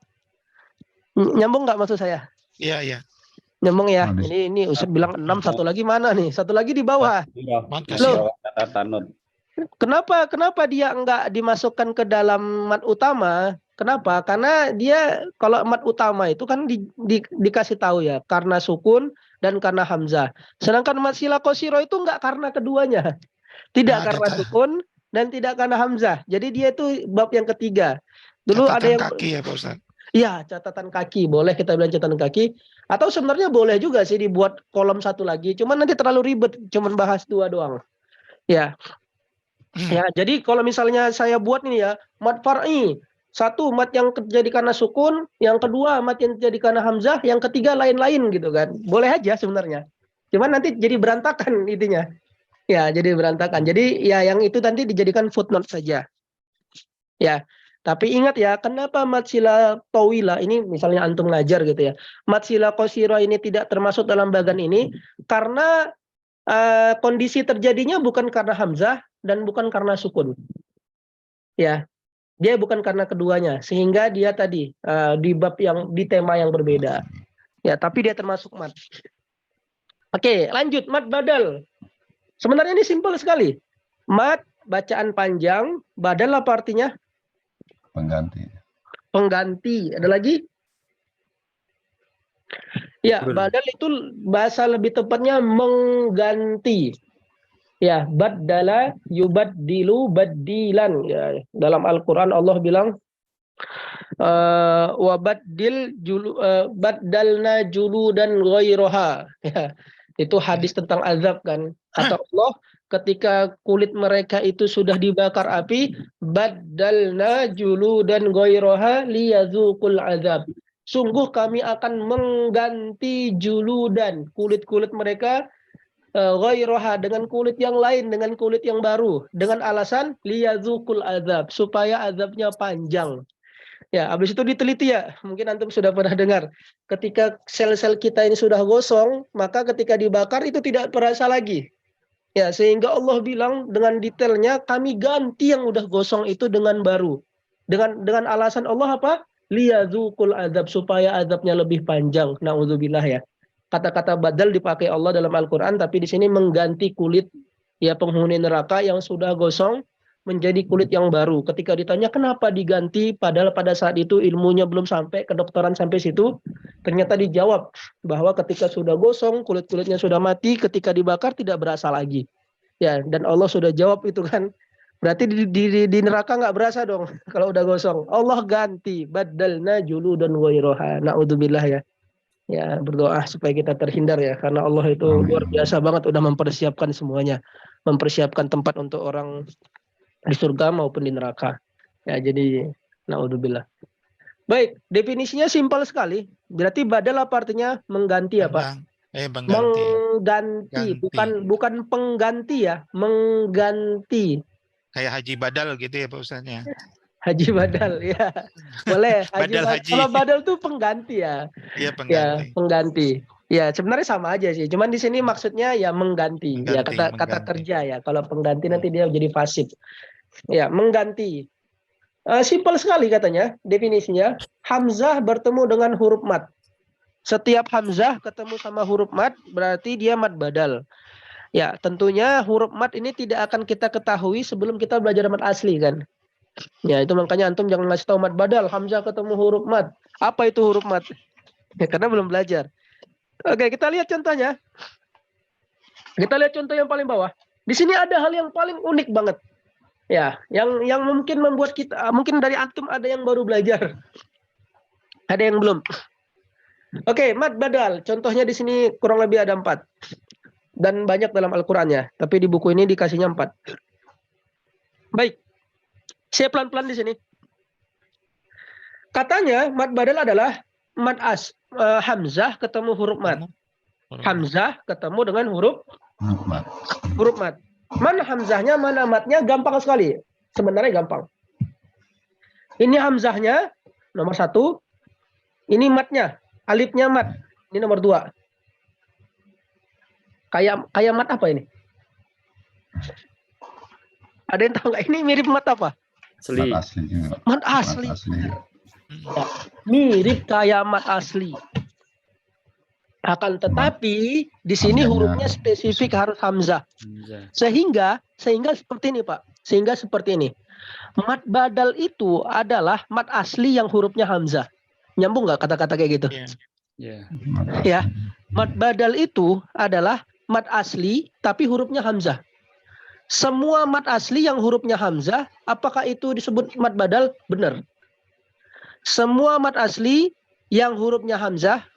Nyambung nggak maksud saya? Iya. Nyambung ya. Ini Ustaz bilang 6, satu lagi mana nih? Satu lagi di bawah. Loh, kenapa dia enggak dimasukkan ke dalam mat utama? Kenapa? Karena dia kalau mat utama itu kan dikasih tahu ya, karena sukun dan karena hamzah. Sedangkan mat sila qasiroh itu enggak karena keduanya. Tidak karena sukun dan tidak karena hamzah. Jadi dia itu bab yang ketiga. Dulu catatan ada yang kaki ya Pak Ustaz. Iya, catatan kaki. Boleh kita bilang catatan kaki. Atau sebenarnya boleh juga sih dibuat kolom satu lagi. Cuman nanti terlalu ribet. Cuman bahas 2 doang. Ya. Ya, jadi kalau misalnya saya buat nih ya, mat far'i. 1 mat yang terjadi karena sukun, yang kedua mat yang terjadi karena hamzah, yang ketiga lain-lain gitu kan. Boleh aja sebenarnya. Cuman nanti jadi berantakan intinya. Ya, jadi berantakan. Jadi ya yang itu nanti dijadikan footnote saja. Ya. Tapi ingat ya, kenapa mat sila tawilah ini misalnya antum ngajar gitu ya. Mat sila qasiroh ini tidak termasuk dalam bagan ini karena kondisi terjadinya bukan karena hamzah dan bukan karena sukun. Ya. Dia bukan karena keduanya, sehingga dia tadi di bab yang di tema yang berbeda. Ya, tapi dia termasuk mat. Oke, lanjut mat badal. Sebenarnya ini simpel sekali. Mat bacaan panjang, badal apa artinya? Pengganti. Pengganti. Ada lagi? Ya, badal itu bahasa lebih tepatnya mengganti. Ya, baddala yubaddilu baddilan. Ya, dalam Al-Qur'an Allah bilang wa baddalna juludan ghairaha. Ya, itu hadis tentang azab kan. Kata Allah, ketika kulit mereka itu sudah dibakar api, baddalna juludan ghairaha liyazuqul azab. Sungguh kami akan mengganti juludan, kulit-kulit mereka ghairaha dengan kulit yang lain, dengan kulit yang baru, dengan alasan liyazuqul azab, supaya azabnya panjang. Ya, habis itu diteliti ya, mungkin antum sudah pernah dengar. Ketika sel-sel kita ini sudah gosong, maka ketika dibakar itu tidak terasa lagi. Ya, sehingga Allah bilang dengan detailnya kami ganti yang udah gosong itu dengan baru. Dengan alasan Allah apa? Liyazuqul azab, supaya azabnya lebih panjang. Nauzubillah ya. Kata-kata badal dipakai Allah dalam Al-Qur'an, tapi di sini mengganti kulit ya penghuni neraka yang sudah gosong menjadi kulit yang baru. Ketika ditanya kenapa diganti, padahal pada saat itu ilmunya belum sampai, kedokteran sampai situ, ternyata dijawab bahwa ketika sudah gosong, kulit-kulitnya sudah mati, ketika dibakar tidak berasa lagi. Ya, dan Allah sudah jawab itu kan. Berarti di neraka nggak berasa dong kalau udah gosong. Allah ganti, badalna juludan ghairaha. Na'udzubillah ya. Ya, berdoa supaya kita terhindar ya, karena Allah itu luar biasa banget udah mempersiapkan semuanya. Mempersiapkan tempat untuk orang di surga maupun di neraka. Ya, jadi na'udzubillah. Baik, definisinya simpel sekali. Berarti badal apa artinya? Mengganti ya, Pak? Mengganti. Mengganti, bukan pengganti ya, mengganti. Kayak haji badal gitu ya Pak Ustaznya. Haji badal ya. Boleh, Haji. Kalau badal tuh pengganti ya. Iya, pengganti. Ya, pengganti. Ya, sebenarnya sama aja sih. Cuman di sini maksudnya ya mengganti. Ya, kata kerja ya. Kalau pengganti nanti dia jadi fasid. Ya, mengganti. Simpel sekali katanya definisinya. Hamzah bertemu dengan huruf mat. Setiap hamzah ketemu sama huruf mat berarti dia mat badal. Ya, tentunya huruf mat ini tidak akan kita ketahui sebelum kita belajar mat asli kan. Ya, itu makanya antum jangan ngasih tahu mat badal, hamzah ketemu huruf mat. Apa itu huruf mat? Ya, karena belum belajar. Oke, kita lihat contohnya. Kita lihat contoh yang paling bawah. Di sini ada hal yang paling unik banget. Ya, yang mungkin membuat kita, mungkin dari antum ada yang baru belajar. Ada yang belum. Oke, mat badal. Contohnya di sini kurang lebih ada 4. Dan banyak dalam Al-Qur'annya, tapi di buku ini dikasihnya 4. Baik. Saya pelan-pelan di sini. Katanya mat badal adalah mat hamzah ketemu huruf mat. Hamzah ketemu dengan huruf mat. Mana hamzahnya, mana matnya, gampang sekali. Sebenarnya gampang. Ini hamzahnya nomor 1. Ini matnya, alifnya mat. Ini nomor 2. Kayak mat apa ini? Ada yang tahu nggak? Ini mirip mat apa? Mat asli juga. Mat asli. Ya. Mirip kayak mat asli. Akan tetapi di sini hurufnya spesifik harus hamzah. Sehingga seperti ini, Pak. Sehingga seperti ini. Mat badal itu adalah mat asli yang hurufnya hamzah. Nyambung nggak kata-kata kayak gitu? Ya. Mat badal itu adalah mat asli tapi hurufnya hamzah. Semua mat asli yang hurufnya hamzah, apakah itu disebut mat badal? Benar. Semua mat asli yang hurufnya hamzah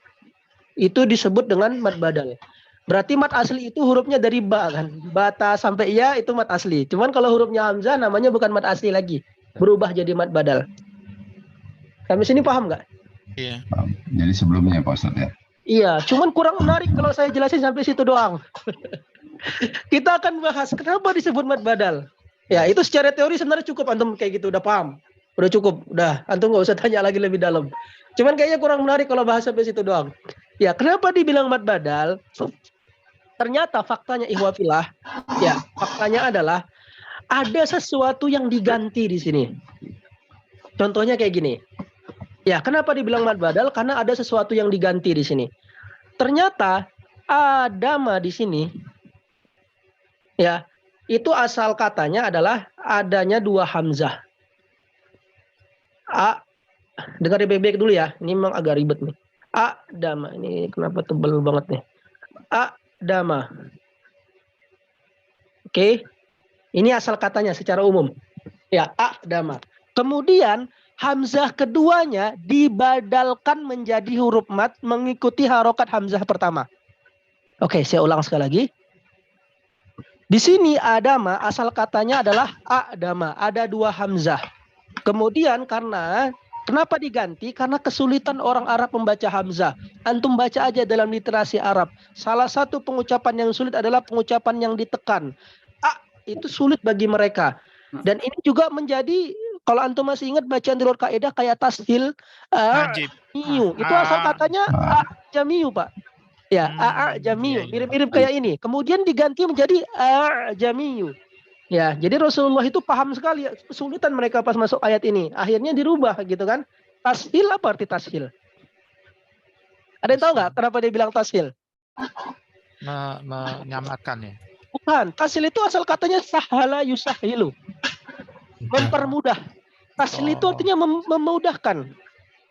itu disebut dengan mat badal. Berarti mat asli itu hurufnya dari ba kan? Bata sampai ya itu mat asli. Cuman kalau hurufnya hamzah namanya bukan mat asli lagi. Berubah jadi mat badal. Sampai sini paham nggak? Iya. Jadi sebelumnya Pak Ustadz ya? Iya, cuman kurang menarik kalau saya jelasin sampai situ doang. Kita akan bahas kenapa disebut mat badal. Ya, itu secara teori sebenarnya cukup antum kayak gitu udah paham. Udah cukup, udah. Antum nggak usah tanya lagi lebih dalam. Cuman kayaknya kurang menarik kalau bahas sampai situ doang. Ya, kenapa dibilang mat badal? Ternyata faktanya ikhwafillah, ya, faktanya adalah ada sesuatu yang diganti di sini. Contohnya kayak gini. Ya, kenapa dibilang mat badal? Karena ada sesuatu yang diganti di sini. Ternyata adama di sini, ya, itu asal katanya adalah adanya 2 hamzah. Dengar bebek dulu ya. Ini memang agak ribet nih. Adama. Ini kenapa tebal banget nih. Adama. Oke. Ini asal katanya secara umum. Ya, adama. Kemudian hamzah keduanya dibadalkan menjadi huruf mat mengikuti harokat hamzah pertama. Oke, saya ulang sekali lagi. Di sini adama asal katanya adalah adama, ada 2 hamzah. Kemudian kenapa diganti? Karena kesulitan orang Arab membaca hamzah. Antum baca aja dalam literasi Arab. Salah satu pengucapan yang sulit adalah pengucapan yang ditekan. Itu sulit bagi mereka. Dan ini juga menjadi, kalau antum masih ingat bacaan di luar kaidah kayak tashil, jamiu. Itu asal katanya jamiu, Pak. Ya, jamiu. Mirip-mirip kayak ini. Kemudian diganti menjadi jamiu. Ya, jadi Rasulullah itu paham sekali kesulitan mereka pas masuk ayat ini. Akhirnya dirubah gitu kan. Tashil apa arti tashil? Ada yang tahu nggak kenapa dia bilang tashil? Menyamakan ya. Bukan, tashil itu asal katanya sahala yusahilu. mempermudah. Tasil itu artinya memudahkan.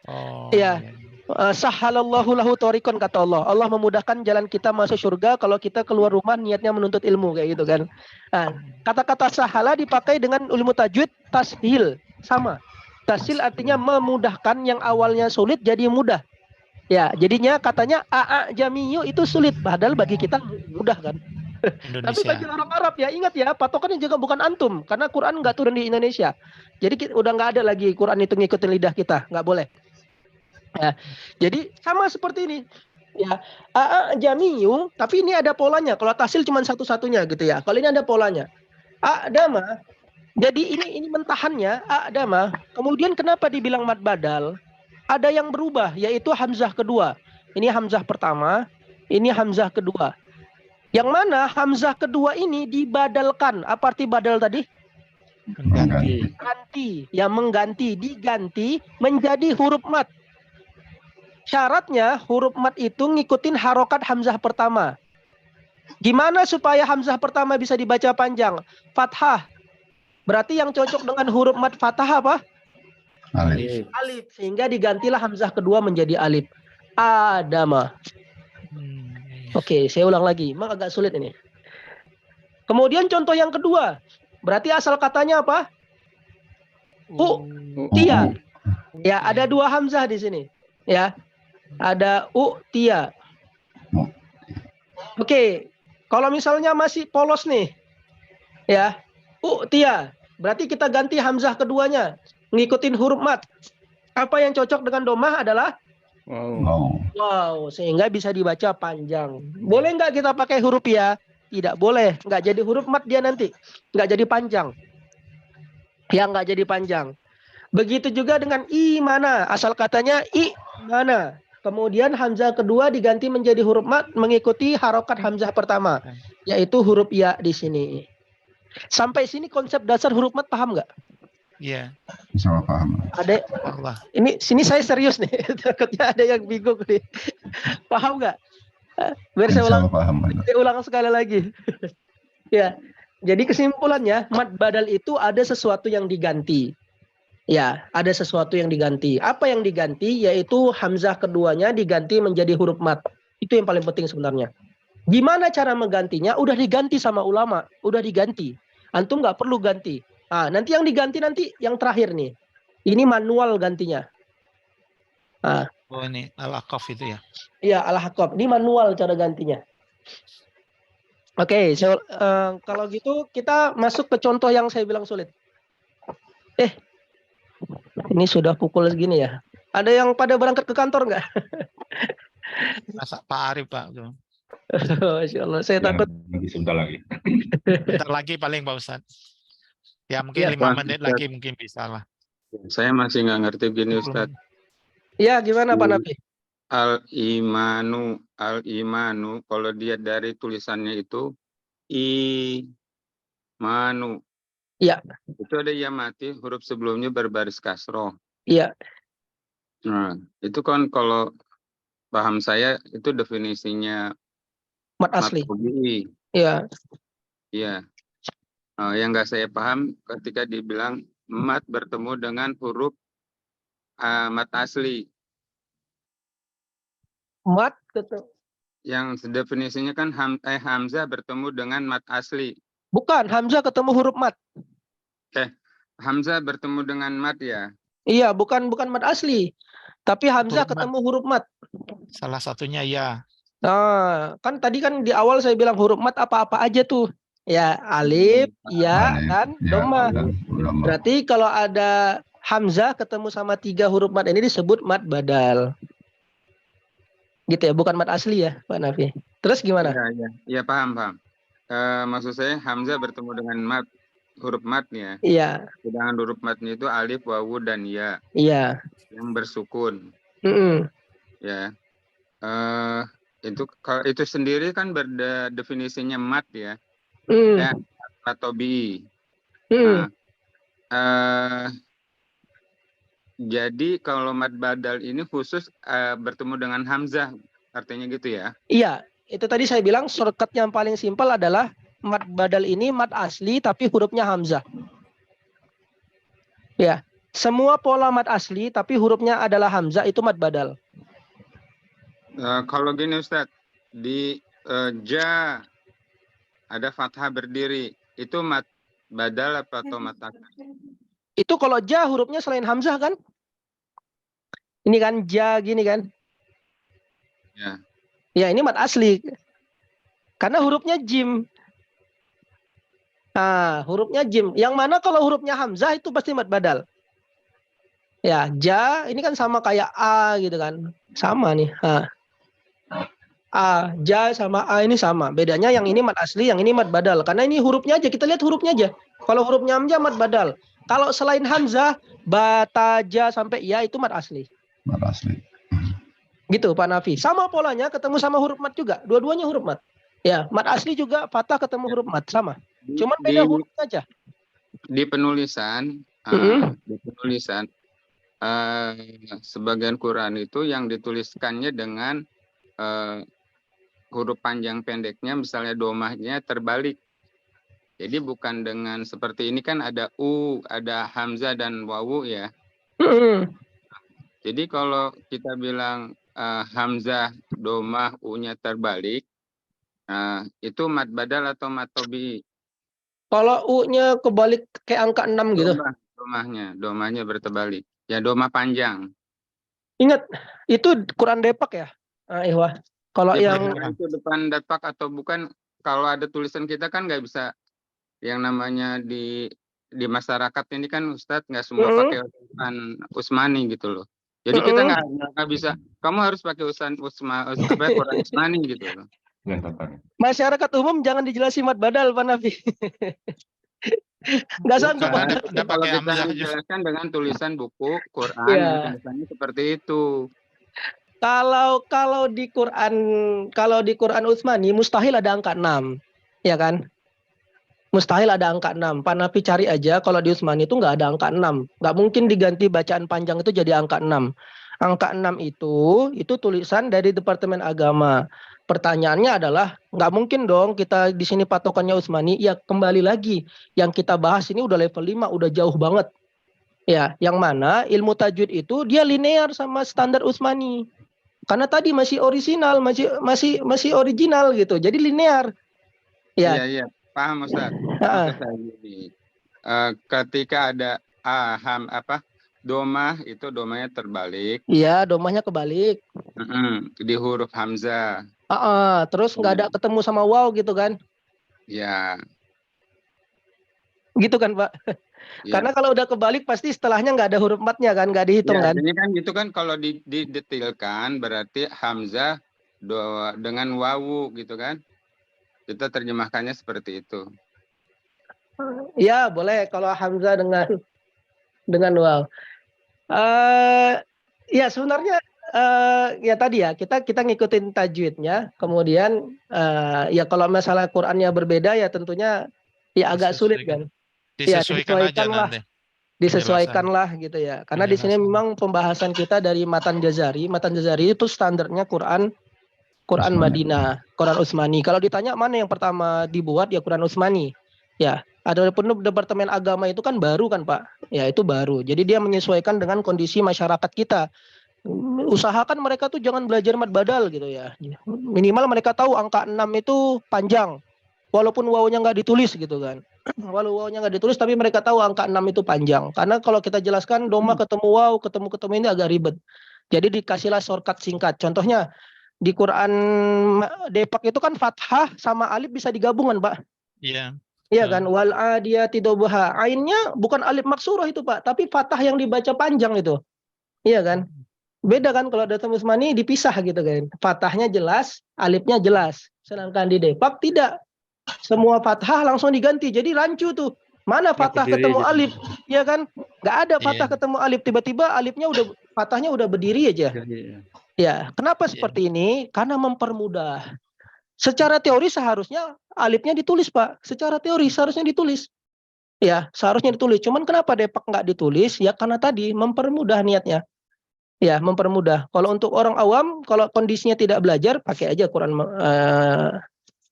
Oh, Ya. iya. Sahalallahu lahu thoriqan, kata Allah. Allah memudahkan jalan kita masuk surga kalau kita keluar rumah niatnya menuntut ilmu, kayak gitu kan. Nah, kata-kata sahala dipakai dengan ilmu tajwid, tashil, sama. Tashil artinya memudahkan yang awalnya sulit jadi mudah. Ya, jadinya katanya aa jamiyu itu sulit, padahal bagi kita mudah kan. Tapi Indonesia. bagi orang Arab ya, ingat ya, patokannya juga bukan antum, karena Quran nggak turun di Indonesia. Jadi udah nggak ada lagi Quran itu ngikutin lidah kita, nggak boleh. Ya, jadi sama seperti ini. Ya, jamiyu, tapi ini ada polanya. Kalau tasil cuma satu-satunya gitu ya. Kalau ini ada polanya. A'dama. Jadi ini mentahannya a'dama. Kemudian kenapa dibilang mad badal? Ada yang berubah, yaitu hamzah kedua. Ini hamzah pertama, ini hamzah kedua. Yang mana hamzah kedua ini dibadalkan. Apa arti badal tadi? Mengganti. Ganti, yang mengganti, diganti menjadi huruf mat. Syaratnya huruf mat itu ngikutin harokat hamzah pertama. Gimana supaya hamzah pertama bisa dibaca panjang? Fathah. Berarti yang cocok dengan huruf mat fathah apa? Alif. Alif. Sehingga digantilah hamzah kedua menjadi alif. Adama. Oke, saya ulang lagi. Memang agak sulit ini. Kemudian contoh yang kedua. Berarti asal katanya apa? Tia. Ya, ada dua hamzah di sini. Ya. Ada tia. Oke. Kalau misalnya masih polos nih. Ya. Tia. Berarti kita ganti hamzah keduanya. Ngikutin huruf mat. Apa yang cocok dengan domah adalah wow, sehingga bisa dibaca panjang. Boleh nggak kita pakai huruf ya? Tidak boleh. Nggak jadi huruf mat dia nanti. Nggak jadi panjang. Ya, nggak jadi panjang. Begitu juga dengan imana. Asal katanya mana. Kemudian hamzah kedua diganti menjadi huruf mat mengikuti harokat hamzah pertama. Yaitu huruf ya di sini. Sampai sini konsep dasar huruf mat paham nggak? Iya. Bisa paham. Ada. Allah. Ini sini saya serius nih. Takutnya ada yang bingung nih. Paham nggak? Biar saya ulang. Paham. Saya ulang sekali lagi. Ya. Jadi kesimpulannya, mat badal itu ada sesuatu yang diganti. Ya, ada sesuatu yang diganti. Apa yang diganti? Yaitu hamzah keduanya diganti menjadi huruf mat. Itu yang paling penting sebenarnya. Gimana cara menggantinya? Udah diganti sama ulama. Udah diganti. Antum nggak perlu ganti. Nah, nanti yang diganti nanti yang terakhir nih. Ini manual gantinya. Nah. Oh, ini al-Aqaf itu ya? Iya, al-Aqaf. Ini manual cara gantinya. Oke, kalau gitu kita masuk ke contoh yang saya bilang sulit. Ini sudah pukul segini ya. Ada yang pada berangkat ke kantor nggak? Masa Pak Arif, Pak. Masya Allah, saya takut. Sebentar lagi. Bentar lagi paling Pak Ustadz. Ya mungkin 5 menit lagi mungkin bisa lah. Saya masih nggak ngerti gini Ustadz. Ya, gimana Pak Nafi? Al-imanu, kalau dia dari tulisannya itu imanu. Iya. Itu ada ya mati, huruf sebelumnya berbaris kasroh. Iya. Nah, itu kan kalau paham saya itu definisinya mat asli. Iya. Iya. Yang nggak saya paham ketika dibilang mat bertemu dengan huruf mat asli. Mat ketemu. Yang definisinya kan hamzah bertemu dengan mat asli. Bukan, hamzah ketemu huruf mat. Hamzah bertemu dengan mat ya? Iya, bukan mat asli. Tapi hamzah ketemu huruf mat. Salah satunya ya. Nah, kan tadi kan di awal saya bilang huruf mat apa-apa aja tuh. Ya, alif, ya, dan domah. Berarti kalau ada hamzah ketemu sama 3 huruf mat ini disebut mat badal. Gitu ya, bukan mat asli ya, Pak Nafi. Terus gimana? Iya, paham. Maksud saya hamzah bertemu dengan mat, huruf mat ya. Iya. Sedangkan huruf matnya itu alif, wawu, dan ya. Iya. Yang bersukun. Ya. Itu sendiri kan berdefinisinya mat ya. Ya, atau bi. Jadi kalau mat badal ini khusus bertemu dengan hamzah, artinya gitu ya? Iya, itu tadi saya bilang shortcut yang paling simpel adalah mat badal ini mat asli tapi hurufnya hamzah. Ya, semua pola mad asli tapi hurufnya adalah hamzah itu mad badal. Kalau gini Ustadz, di ja ada fathah berdiri, itu mat badal apa atau mat asli? Itu kalau ja hurufnya selain hamzah kan? Ini kan ja gini kan? Ya. Ya, ini mad asli. Karena hurufnya jim. Nah, hurufnya jim. Yang mana kalau hurufnya hamzah itu pasti mad badal. Ya, ja ini kan sama kayak a gitu kan. Sama nih. Nah. A, ja sama A ini sama. Bedanya yang ini mad asli, yang ini mad badal. Karena ini hurufnya aja, kita lihat hurufnya aja. Kalau hurufnya hamzah mad badal. Kalau selain hamzah, bata, ja sampai ya itu mad asli. Mad asli. Gitu Pak Nafi. Sama polanya ketemu sama huruf mad juga. Dua-duanya huruf mad. Ya, mad asli juga fathah ketemu huruf mad sama. Cuman beda hurufnya aja. Di penulisan, sebagian Quran itu yang dituliskannya dengan huruf panjang pendeknya, misalnya domahnya terbalik. Jadi bukan dengan seperti ini kan ada u, ada hamzah dan wawu ya. Jadi kalau kita bilang hamzah domah u-nya terbalik, itu mad badal atau mad tobi? Kalau u-nya kebalik kayak angka 6 gitu. Domahnya berterbalik. Ya domah panjang. Ingat, itu Quran Depak ya? Ihwah. Kalau Ya, yang itu depan Depak atau bukan, kalau ada tulisan kita kan nggak bisa, yang namanya di masyarakat ini kan Ustadz nggak semua pakai Quran Utsmani gitu loh. Jadi kita nggak bisa, kamu harus pakai Quran Utsmani gitu loh. masyarakat umum jangan dijelasin mad badal Pak Nafi. Nggak sanggup. Nggak pakai Kalau kita hamzah. dijelaskan dengan tulisan buku Quran Ya. yang tulisannya seperti itu. Kalau di Quran Utsmani mustahil ada angka 6. Ya kan? Mustahil ada angka 6. Pak Nafi cari aja kalau di Utsmani itu nggak ada angka 6. Nggak mungkin diganti bacaan panjang itu jadi angka 6. Angka 6 itu tulisan dari Departemen Agama. Pertanyaannya adalah nggak mungkin dong kita di sini patokannya Utsmani. Ya kembali lagi yang kita bahas ini udah level 5, udah jauh banget. Ya, yang mana ilmu tajwid itu dia linear sama standar Utsmani. Karena tadi masih original, masih original gitu. Jadi linear. Ya. Iya, paham Ustaz. Ketika ada domah itu domahnya terbalik. Iya, domahnya kebalik. Di huruf hamzah. Terus nggak ada ketemu sama waw gitu kan? Ya. Gitu kan Pak? Ya. Karena kalau udah kebalik pasti setelahnya nggak ada huruf matnya kan, nggak dihitung ya, kan? Ini kan gitu kan kalau didetailkan berarti hamzah dengan wawu gitu kan? Kita terjemahkannya seperti itu. Ya boleh kalau hamzah dengan waw. Ya sebenarnya ya tadi ya kita ngikutin tajwidnya. Kemudian ya kalau masalah Qurannya berbeda ya tentunya ya agak sulit kan. Disesuaikanlah gitu ya. Karena di sini memang pembahasan kita dari Matan Jazari. Matan Jazari itu standarnya Quran Madinah, Quran Utsmani. Kalau ditanya mana yang pertama dibuat ya Quran Utsmani. Ya, ada pun Departemen Agama itu kan baru kan Pak. Ya itu baru. Jadi dia menyesuaikan dengan kondisi masyarakat kita. Usahakan mereka tuh jangan belajar mad badal gitu ya. Minimal mereka tahu angka 6 itu panjang. Walaupun wawunya nggak ditulis gitu kan. Walau wawunya nggak ditulis tapi mereka tahu angka 6 itu panjang. Karena kalau kita jelaskan doma ketemu waw, ketemu ini agak ribet. Jadi dikasihlah shortcut singkat. Contohnya di Quran Depak itu kan fathah sama alif bisa digabungan, Pak. Iya. Iya kan? Wal adiyati dobha. Ainnya bukan alif maksurah itu, Pak, tapi fathah yang dibaca panjang itu. Iya kan? Beda kan kalau dalam Utsmani dipisah gitu kan. Fathahnya jelas, alifnya jelas. Sedangkan di Depak tidak. Semua fathah langsung diganti. Jadi rancu tuh. Mana fathah ketemu alif? Ya kan? Nggak ada fathah ketemu alif. Tiba-tiba alifnya fathahnya udah berdiri aja. Ya, kenapa seperti ini? Karena mempermudah. Secara teori seharusnya alifnya ditulis, Pak. Secara teori seharusnya ditulis. Ya, seharusnya ditulis. Cuman kenapa Depak nggak ditulis? Ya karena tadi mempermudah niatnya. Ya, mempermudah. Kalau untuk orang awam, kalau kondisinya tidak belajar, pakai aja Quran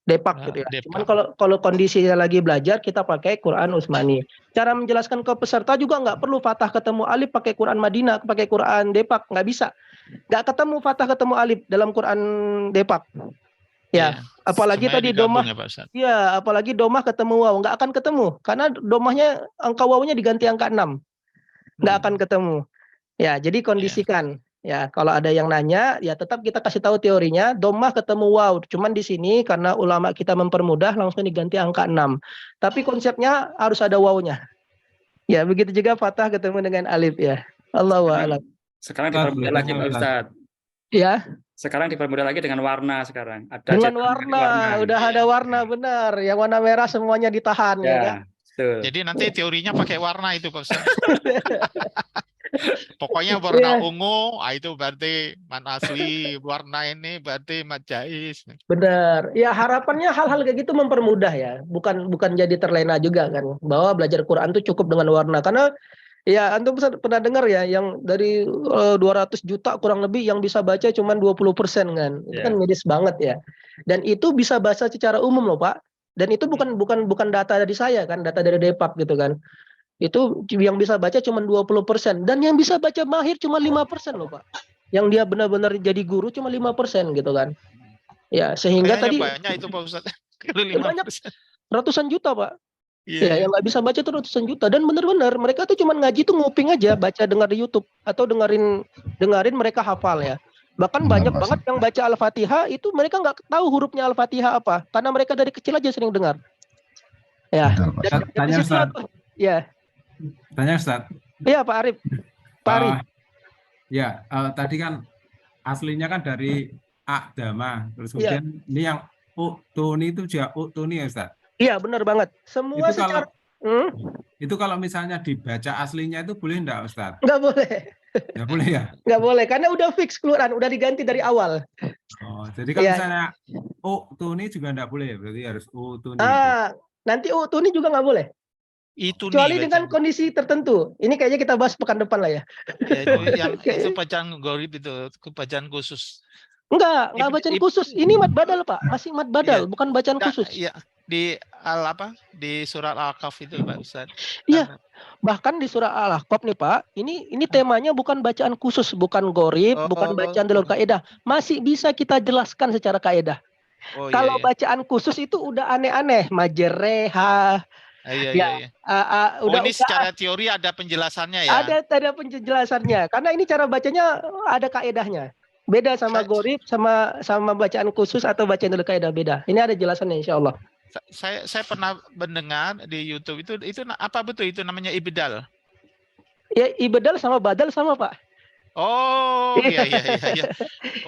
Depak gitu ya. Depak. Cuman kalau kondisinya lagi belajar kita pakai Quran Utsmani. Cara menjelaskan ke peserta juga nggak perlu Fatah ketemu Alif pakai Quran Madinah, pakai Quran Depak, nggak bisa. Nggak ketemu Fatah ketemu Alif dalam Quran Depak. Ya, Iya, apalagi semuanya tadi digabung domah. ya Pak Ustadz. Ya, apalagi domah ketemu waw, nggak akan ketemu karena domahnya angka wawnya diganti angka 6. Nggak akan ketemu. Ya, jadi kondisikan. Ya, kalau ada yang nanya, ya tetap kita kasih tahu teorinya, domah ketemu waw. Cuman di sini karena ulama kita mempermudah langsung diganti angka 6. Tapi konsepnya harus ada wawnya. Ya, begitu juga Fatah ketemu dengan alif ya. Allahu a'lam. Sekarang Ustaz, dipermudah lagi Pak Ustaz. Ustadz. Ya, Sekarang dipermudah lagi dengan warna sekarang. Ada dengan cetak warna, udah Iya. ada warna benar. Yang warna merah semuanya ditahan ya kan. Ya, betul. Jadi nanti teorinya pakai warna itu Pak Ustadz. Pokoknya warna Iya. ungu, itu berarti man asli, warna ini berarti mat jais. Benar. Ya harapannya hal-hal kayak gitu mempermudah ya. Bukan jadi terlena juga kan. Bahwa belajar Quran itu cukup dengan warna. Karena ya antum pernah dengar ya yang dari 200 juta kurang lebih yang bisa baca cuma 20% kan. Itu kan medis banget ya. Dan itu bisa baca secara umum loh, Pak. Dan itu bukan data dari saya kan, data dari Depak gitu kan. Itu yang bisa baca cuma 20% dan yang bisa baca mahir cuma 5% loh, Pak. Yang dia benar-benar jadi guru cuma 5% gitu kan. Ya, sehingga Kayaknya tadi banyak itu Pak Ustadz. Kalau banyak 5%. ratusan juta, Pak. Iya, Ya, yang nggak bisa baca tuh ratusan juta dan benar-benar mereka tuh cuma ngaji tuh nguping aja, baca dengar di YouTube atau dengerin mereka hafal ya. Bahkan Benar, banyak Pak banget yang baca Al-Fatihah itu mereka nggak tahu hurufnya Al-Fatihah apa karena mereka dari kecil aja sering dengar. Ya. Betul, Pak. Dan Tanya, di situ Ustaz. ya. Tanya Ustaz. Iya, Pak Arif. Pak Arif. Tadi kan aslinya kan dari Adama, terus Iya. kemudian ini yang Uktuni itu juga Uktuni ya Ustaz. Iya, benar banget. Semua Itu secara Itu kalau misalnya dibaca aslinya itu boleh enggak Ustaz? nggak boleh. Ya boleh ya? Nggak boleh karena udah fix keluaran, udah diganti dari awal. Oh, jadi kalau Iya. misalnya Uktuni juga enggak boleh ya? Berarti harus Uktuni. Nanti Uktuni juga nggak boleh. Itu Kecuali nih dengan bacaan. kondisi tertentu. Ini kayaknya kita bahas pekan depan lah ya. Ya, itu yang itu bacaan gorib itu, bacaan khusus. Enggak bacaan khusus. Ini mat badal, Pak. Masih mat badal, bukan bacaan khusus. Iya, di di surat Al-Kahf itu Pak Ustaz. Iya. Bahkan di surah Al-Ahqaf nih, Pak. Ini temanya bukan bacaan khusus, bukan gorib, bukan bacaan dalil kaidah. Masih bisa kita jelaskan secara kaidah. Kalau bacaan khusus itu udah aneh-aneh, majereha. Iya. Udah ini secara teori ada penjelasannya ya. Ada penjelasannya. Karena ini cara bacanya ada kaedahnya. Beda sama gorib, sama bacaan khusus atau bacaan dalil kaidah beda. Ini ada jelasannya insya Allah. Saya pernah mendengar di YouTube itu apa betul itu namanya ibdal? Ya, ibdal sama badal sama, Pak. Oh, iya.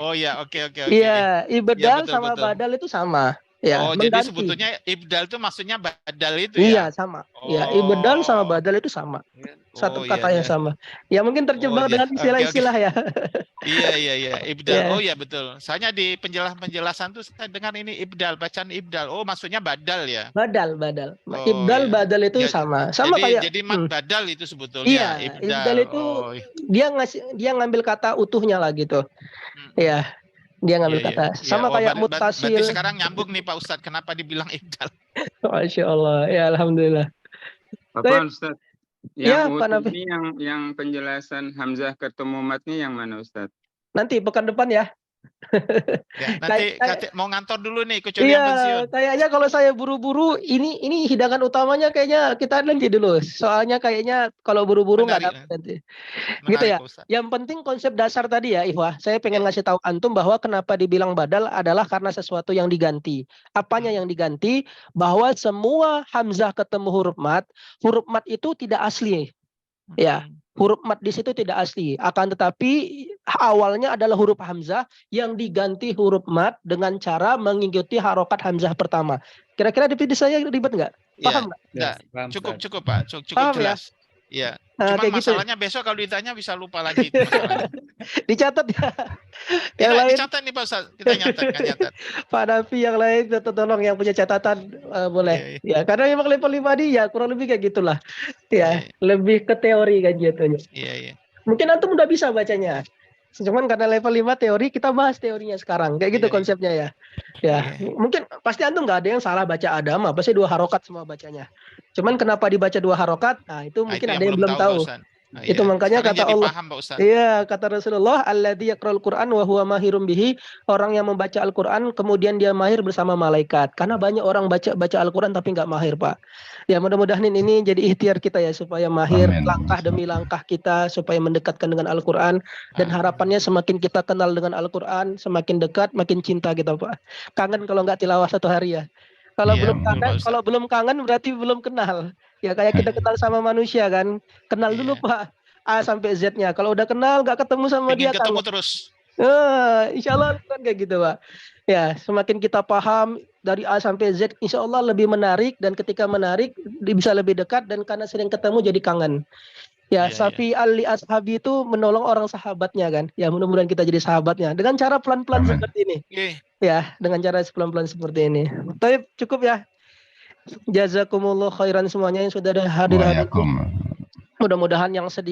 Oh ya, oke. Iya, ibdal betul, sama badal itu sama. Ya, jadi mengganti. sebetulnya ibdal itu maksudnya badal itu Iya, ya? sama. Ya, ibdal sama badal itu sama. Satu kata yang sama. Ya mungkin terjebak dengan istilah-istilah ya. Iya, ibdal. Ya. Oh ya betul. Soalnya di penjelasan tuh saya dengar ini ibdal, bacaan ibdal. Oh, maksudnya badal ya? Badal. Oh, ibdal, iya. badal itu sama. Sama kayak jadi mat badal itu sebetulnya. Iya, ibdal itu dia ngambil kata utuhnya lah gitu. Ya. Dia ngambil kata sama kayak mutasil. Berarti sekarang nyambung nih Pak Ustadz, kenapa dibilang ibdal? Masya Allah, ya alhamdulillah. Apa Ustaz? Ya, Yang Pak Nafi. ini yang penjelasan Hamzah ketemu matnya yang mana Ustaz? Nanti pekan depan ya. Ya, nanti mau ngantor dulu nih kecualian pensiun. Kayaknya kalau saya buru-buru ini hidangan utamanya kayaknya kita nanti dulu. Soalnya kayaknya kalau buru-buru nggak dapat nanti. Gitu ya. Yang penting konsep dasar tadi ya, Ikhwah. Saya pengen ngasih tahu antum bahwa kenapa dibilang badal adalah karena sesuatu yang diganti. Apanya yang diganti? Bahwa semua hamzah ketemu huruf mat itu tidak asli. Ya. Huruf mat di situ tidak asli, akan tetapi awalnya adalah huruf hamzah yang diganti huruf mat dengan cara mengikuti harokat hamzah pertama. Kira-kira definisi saya ribet nggak? Paham nggak? Enggak, cukup Pak, cukup paham, jelas. Iya. Cuma masalahnya besok kalau ditanya bisa lupa lagi. Dicatat ya. Yang lain dicatat nih Pak Ustaz, kita nyatat. Pak Nafi yang lain tolong yang punya catatan boleh. Ya, karena memang level 5 ya kurang lebih kayak gitulah. Ya, lebih ke teori kan jatuhnya. Iya. Mungkin antum udah bisa bacanya. Cuman karena level 5 teori, kita bahas teorinya sekarang. Kayak gitu Iya, iya. konsepnya ya. Ya, Iya. mungkin pasti antum nggak ada yang salah baca Adam, pasti 2 harokat semua bacanya. Cuman kenapa dibaca 2 harokat? Nah, itu Nah, mungkin itu ada yang yang belum Pak tahu. Ustadz. Nah, Itu iya. makanya Sekarang kata jadi Allah. paham Pak Ustadz. Iya, kata Rasulullah, alladzi yaqra'ul Qur'an wa huwa mahirum bihi, orang yang membaca Al-Qur'an kemudian dia mahir bersama malaikat. Karena banyak orang baca Al-Qur'an tapi nggak mahir, Pak. Ya, mudah-mudahan ini jadi ikhtiar kita ya supaya mahir Amin. langkah demi langkah kita supaya mendekatkan dengan Al-Qur'an dan Amin. harapannya semakin kita kenal dengan Al-Qur'an, semakin dekat, makin cinta kita, Pak. Kangen kalau nggak tilawah 1 hari ya. Kalau Iya, belum betul, kangen, Pak Ustadz. kalau belum kangen berarti belum kenal. Ya kayak kita kenal sama manusia kan. Kenal dulu, Iya. Pak. A sampai Z-nya. Kalau udah kenal nggak ketemu sama Pingin dia ketemu kangen. terus. Insya Allah kan kayak gitu, Pak. Ya, semakin kita paham dari A sampai Z, insya Allah lebih menarik, dan ketika menarik bisa lebih dekat, dan karena sering ketemu jadi kangen. Ya, Iya, iya. Safi Ali Ashabi itu menolong orang sahabatnya kan. Ya, mudah-mudahan kita jadi sahabatnya dengan cara pelan-pelan Amin. seperti ini. Oke. Ya, dengan cara pelan-pelan seperti ini. Tapi cukup ya. Jazakumullah khairan semuanya yang sudah hadir hari ini. Waalaikumsalam. Mudah-mudahan yang sedikit